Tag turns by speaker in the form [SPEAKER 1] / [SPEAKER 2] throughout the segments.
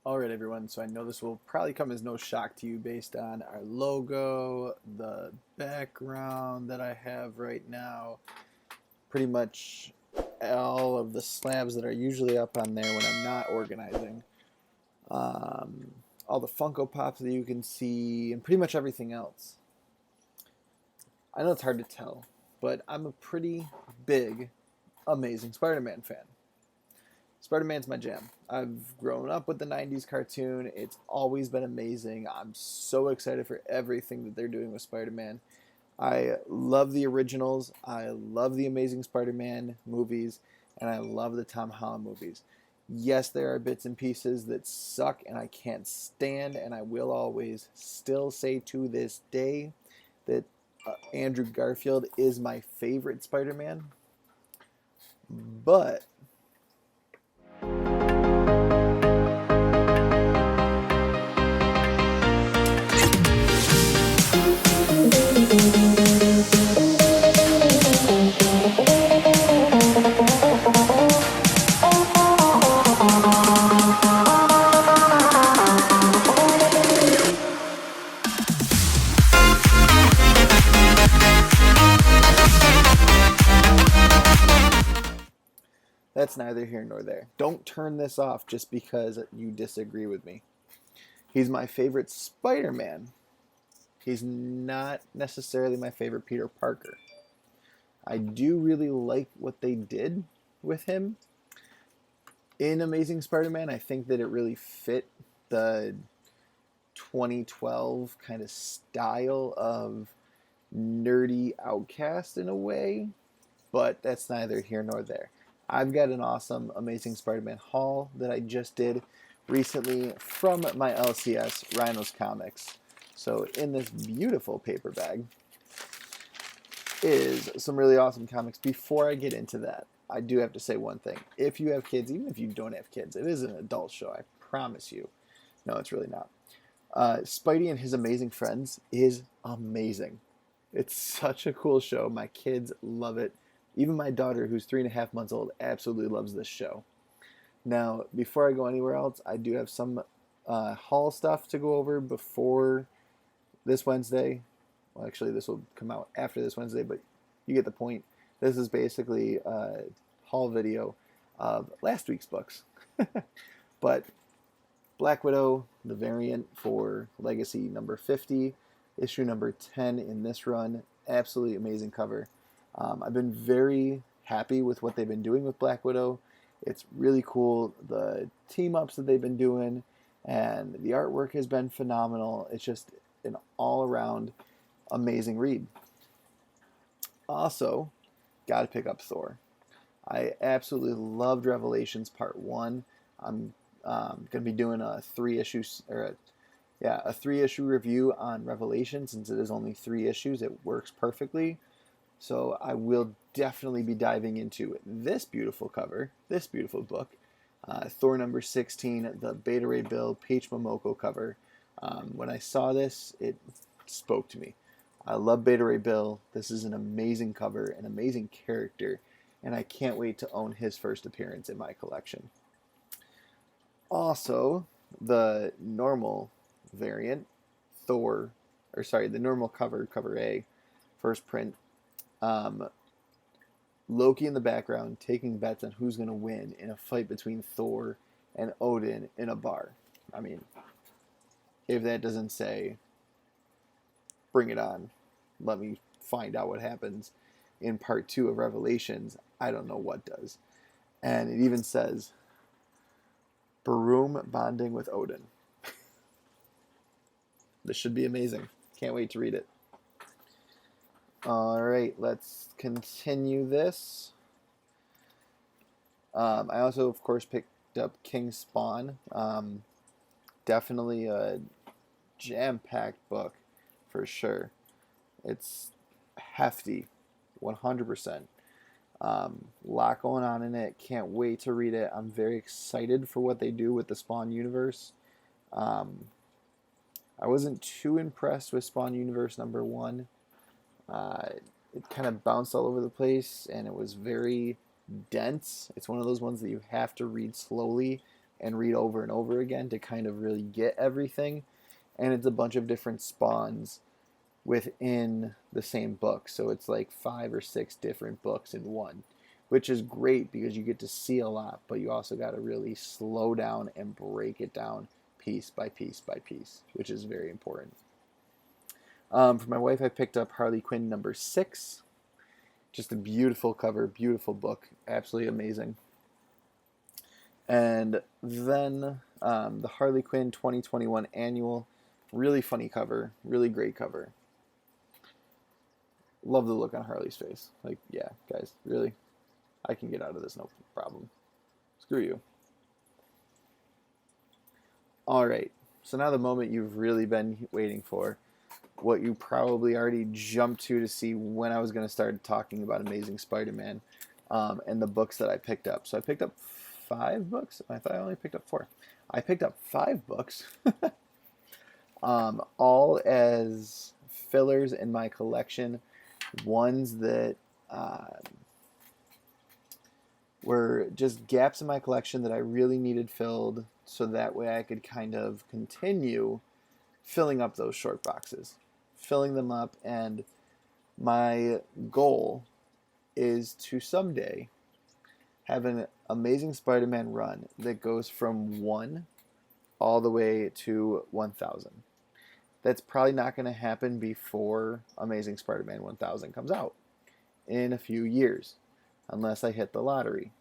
[SPEAKER 1] Alright everyone, so I know this will probably come as no shock to you based on our logo, the background that I have right now, pretty much all of the slabs that are usually up on there when I'm not organizing, um, all the Funko Pops that you can see, and pretty much everything else. I know it's hard to tell, but I'm a pretty big Amazing Spider-Man fan. Spider-Man's my jam. I've grown up with the 90s cartoon. It's always been amazing. I'm so excited for everything that they're doing with Spider-Man. I love the originals. I love the Amazing Spider-Man movies. And I love the Tom Holland movies. Yes, there are bits and pieces that suck and I can't stand. And I will always still say to this day that Andrew Garfield is my favorite Spider-Man. But that's neither here nor there. Don't turn this off just because you disagree with me. He's my favorite Spider-Man. He's not necessarily my favorite Peter Parker. I do really like what they did with him in Amazing Spider-Man. I think that it really fit the 2012 kind of style of nerdy outcast in a way, but that's neither here nor there. I've got an awesome Amazing Spider-Man haul that I just did recently from my LCS Rhinos Comics. So in this beautiful paper bag is some really awesome comics. Before I get into that, I do have to say one thing. If you have kids, even if you don't have kids, it is an adult show, I promise you. No, it's really not. Spidey and His Amazing Friends is amazing. It's such a cool show. My kids love it. Even my daughter, who's 3.5 months old, absolutely loves this show. Now, before I go anywhere else, I do have some haul stuff to go over before this Wednesday. Well, actually, this will come out after this Wednesday, but you get the point. This is basically a haul video of last week's books. But Black Widow, the variant for Legacy number 50, issue number 10 in this run. Absolutely amazing cover. I've been very happy with what they've been doing with Black Widow. It's really cool. The team ups that they've been doing and the artwork has been phenomenal. It's just an all around amazing read. Also, got to pick up Thor. I absolutely loved Revelations Part 1. I'm going to be doing a 3-issue review on Revelation. Since it is only 3 issues, it works perfectly. So I will definitely be diving into this beautiful cover, this beautiful book, Thor number 16, the Beta Ray Bill Paige Momoko cover. When I saw this, it spoke to me. I love Beta Ray Bill. This is an amazing cover, an amazing character, and I can't wait to own his first appearance in my collection. Also, the normal variant, the normal cover, cover A, first print, Loki in the background taking bets on who's going to win in a fight between Thor and Odin in a bar. I mean, if that doesn't say, bring it on, let me find out what happens in part 2 of Revelations, I don't know what does. And it even says, Barum bonding with Odin. This should be amazing. Can't wait to read it. All right, let's continue this. I also, of course, picked up King Spawn. Definitely a jam-packed book, for sure. It's hefty, 100%. Lot going on in it. Can't wait to read it. I'm very excited for what they do with the Spawn universe. I wasn't too impressed with Spawn Universe number 1. It kind of bounced all over the place, and it was very dense. It's one of those ones that you have to read slowly and read over and over again to kind of really get everything. And it's a bunch of different spawns within the same book. So it's like 5 or 6 different books in one, which is great because you get to see a lot, but you also got to really slow down and break it down piece by piece by piece, which is very important. For my wife, I picked up Harley Quinn #6. Just a beautiful cover, beautiful book, absolutely amazing. And then the Harley Quinn 2021 annual, really funny cover, really great cover. Love the look on Harley's face. Like, yeah, guys, really, I can get out of this, no problem. Screw you. All right, so now the moment you've really been waiting for, what you probably already jumped to see when I was going to start talking about Amazing Spider-Man and the books that I picked up. So I picked up 5 books. I thought I only picked up 4. I picked up 5 books, all as fillers in my collection, ones that were just gaps in my collection that I really needed filled, so that way I could kind of continue filling up those short boxes, filling them up. And my goal is to someday have an Amazing Spider-Man run that goes from 1 all the way to 1,000. That's probably not going to happen before Amazing Spider-Man 1000 comes out in a few years, unless I hit the lottery.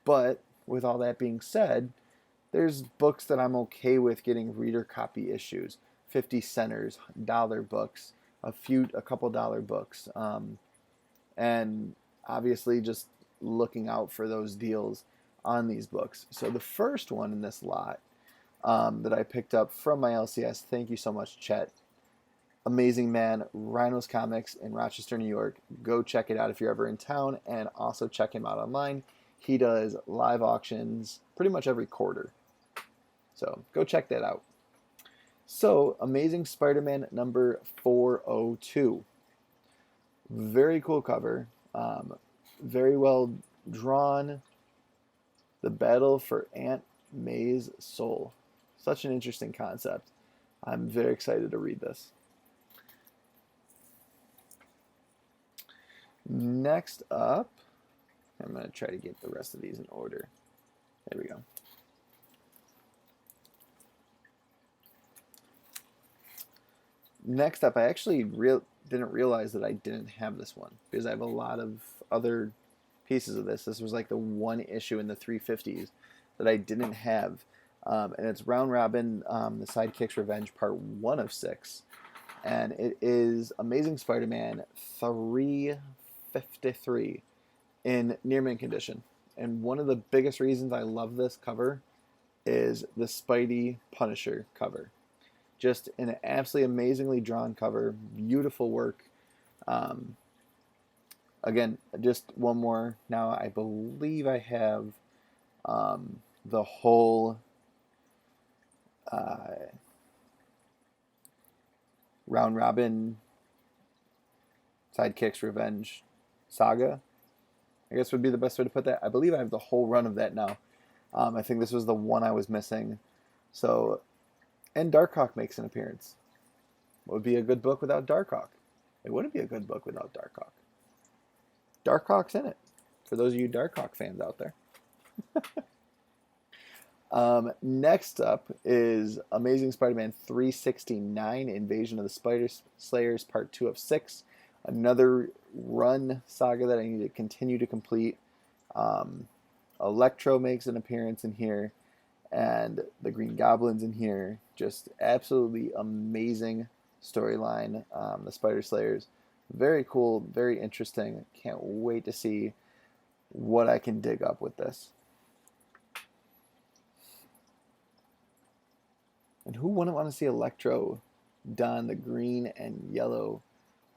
[SPEAKER 1] But with all that being said, there's books that I'm okay with getting reader copy issues, 50 centers, dollar books, a couple dollar books, and obviously just looking out for those deals on these books. So the first one in this lot that I picked up from my LCS, thank you so much, Chet. Amazing man, Rhinos Comics in Rochester, New York. Go check it out if you're ever in town, and also check him out online. He does live auctions pretty much every quarter. So go check that out. So, Amazing Spider-Man number 402. Very cool cover. Very well drawn. The battle for Aunt May's soul. Such an interesting concept. I'm very excited to read this. Next up, I'm going to try to get the rest of these in order. There we go. Next up, I actually didn't realize that I didn't have this one, because I have a lot of other pieces of this. This was like the one issue in the 350s that I didn't have. And it's Round Robin, the Sidekick's Revenge, part 1 of 6. And it is Amazing Spider-Man 353 in near mint condition. And one of the biggest reasons I love this cover is the Spidey Punisher cover. Just an absolutely amazingly drawn cover, beautiful work. Again, just one more. Now I believe I have the whole Round Robin Sidekick's Revenge saga, I guess would be the best way to put that. I believe I have the whole run of that now. I think this was the one I was missing. So, and Darkhawk makes an appearance. What would be a good book without Darkhawk? It wouldn't be a good book without Darkhawk. Darkhawk's in it, for those of you Darkhawk fans out there. Next up is Amazing Spider-Man 369, Invasion of the Spider Slayers, part 2 of 6. Another run saga that I need to continue to complete. Electro makes an appearance in here, and the Green Goblin's in here. Just absolutely amazing storyline. The Spider Slayers. Very cool, very interesting. Can't wait to see what I can dig up with this. And who wouldn't want to see Electro don the green and yellow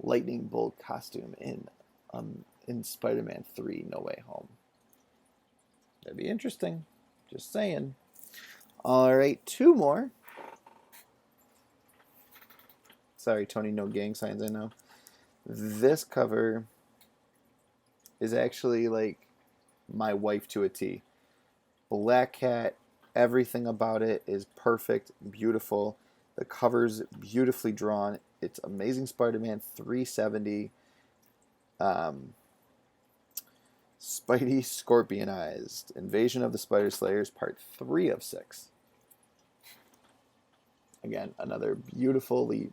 [SPEAKER 1] lightning bolt costume in Spider-Man 3 No Way Home? That'd be interesting. Just saying. All right, 2 more. Sorry, Tony, no gang signs, I know. This cover is actually like my wife to a T. Black Cat, everything about it is perfect, beautiful. The cover's beautifully drawn. It's Amazing Spider-Man 370. Um, Spidey Scorpionized. Invasion of the Spider Slayers, Part 3 of 6. Again, another beautifully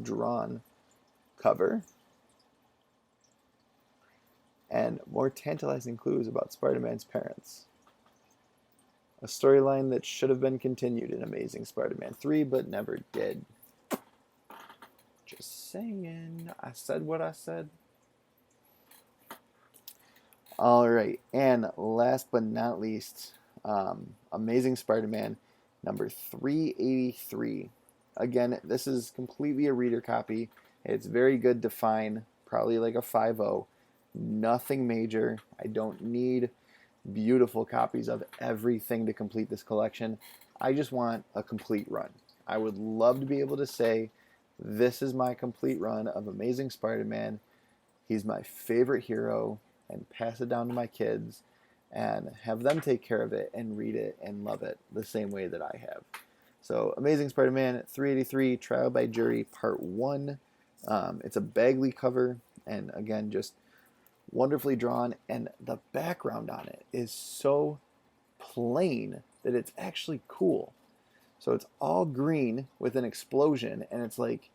[SPEAKER 1] drawn cover. And more tantalizing clues about Spider-Man's parents. A storyline that should have been continued in Amazing Spider-Man 3, but never did. Just saying. I said what I said. Alright, and last but not least, Amazing Spider-Man number 383. Again, this is completely a reader copy. It's very good to find, probably like a 5.0. Nothing major. I don't need beautiful copies of everything to complete this collection. I just want a complete run. I would love to be able to say, this is my complete run of Amazing Spider-Man. He's my favorite hero, and pass it down to my kids and have them take care of it and read it and love it the same way that I have. So Amazing Spider-Man 383 Trial by Jury Part 1. It's a Bagley cover, and again, just wonderfully drawn, and the background on it is so plain that it's actually cool. So it's all green with an explosion, and it's like,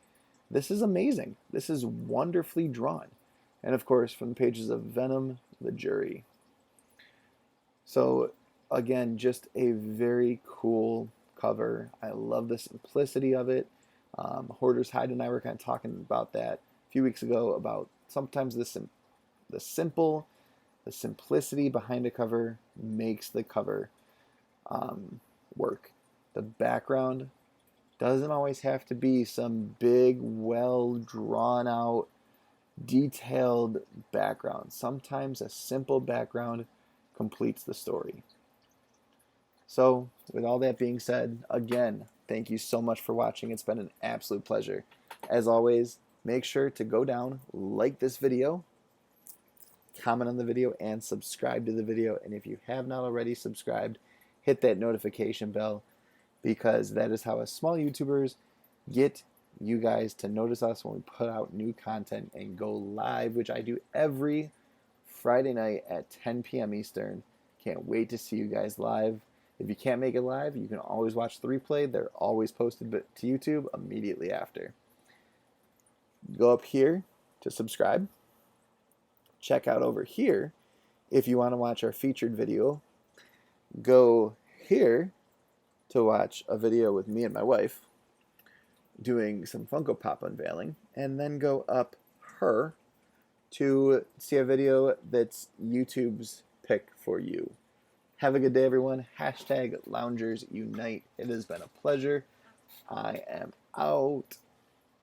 [SPEAKER 1] this is amazing. This is wonderfully drawn. And of course, from the pages of Venom, the Jury. So again, just a very cool cover. I love the simplicity of it. Hoarders Hyde and I were kind of talking about that a few weeks ago, about sometimes the simplicity behind a cover makes the cover work. The background doesn't always have to be some big, well drawn out, detailed background. Sometimes a simple background completes the story. So, with all that being said, again, thank you so much for watching. It's been an absolute pleasure. As always, make sure to go down, like this video, comment on the video, and subscribe to the video. And if you have not already subscribed, hit that notification bell, because that is how us small YouTubers get you guys to notice us when we put out new content and go live, which I do every Friday night at 10 p.m. Eastern. Can't wait to see you guys live. If you can't make it live, you can always watch the replay. They're always posted to YouTube immediately after. Go up here to subscribe. Check out over here if you want to watch our featured video. Go here to watch a video with me and my wife doing some Funko Pop unveiling, and then go up her to see a video that's YouTube's pick for you. Have a good day, everyone. #LoungersUnite. It has been a pleasure. I am out.